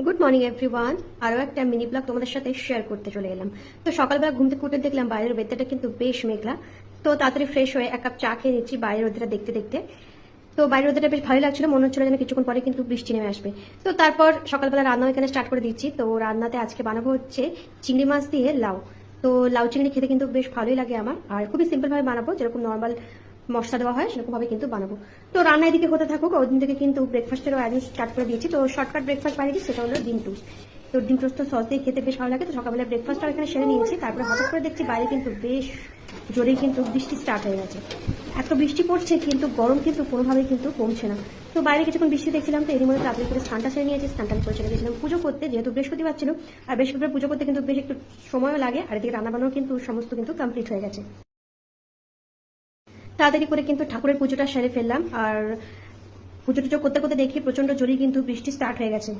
Good morning everyone. আরও একটা mini blog তোমাদের সাথে শেয়ার করতে চলে এলাম। তো সকালবেলা ঘুম থেকে উঠে দেখলাম বাইরের ওয়েদারটা কিন্তু বেশ মেঘলা। তো তাড়াতাড়ি ফ্রেশ হয়ে এক কাপ চা খেয়ে নিচ্ছি বাইরের ওয়েদারটা দেখতে দেখতে। তো বাইরের ওয়েদারটা বেশ ভালোই লাগছিল, মনে হচ্ছিল যেন কিছুক্ষণ পরে কিন্তু বৃষ্টি নেমে আসবে। তো তারপর সকালবেলা রান্নাও এখানে স্টার্ট করে দিচ্ছি। তো রান্নাতে আজকে বানাবো হচ্ছে চিংড়ি মাছ দিয়ে লাউ। তো লাউ চিংড়ি খেতে কিন্তু বেশ ভালোই লাগে আমার, আর খুবই সিম্পল ভাবে বানাবো, যেরকম নর্মাল মশলা দেওয়া হয় সেরকম ভাবে কিন্তু বানাবো। তো রান্না এদিকে হতে থাকুক, ওদিন থেকে কিন্তু ব্রেকফাস্টেরও আয়োজন স্টার্ট করে দিয়েছি। তো শর্টকাট ব্রেকফাস্ট বানিয়েছি, সেটা হলো ডিম টোস্ট। তো ডিম টোস্ট সস দিয়ে খেতে বেশ ভালো লাগে। তো সকালবেলা ব্রেকফাস্টটাও এখানে সেরে নিয়েছি। তারপরে হঠাৎ করে দেখছি বাইরে কিন্তু বেশ জোরেই কিন্তু বৃষ্টি স্টার্ট হয়ে গেছে। এত বৃষ্টি পড়ছে কিন্তু গরম কিন্তু কোনোভাবেই কিন্তু কমছে না। তো বাইরে কিছুক্ষণ বৃষ্টি দেখছিলাম, তো এরই মধ্যে তাড়াতাড়ি করে স্নানটা সেরে নিয়েছি। স্নানটা করে চলে গেছিলাম পুজো করতে, যেহেতু বৃহস্পতিবার ছিল। আর বৃহস্পতিবার পুজো করতে কিন্তু বেশ একটু সময়ও লাগে, আর এদিকে রান্নাবান্নাও কিন্তু সমস্ত কিন্তু কমপ্লিট হয়ে গেছে। তাড়াতাড়ি করে কিন্তু ঠাকুরের পুজোটা সেরে ফেললাম, আর পুজো টুজো করতে করতে দেখি প্রচন্ড জোরেই কিন্তু বৃষ্টি স্টার্ট হয়ে গেছে।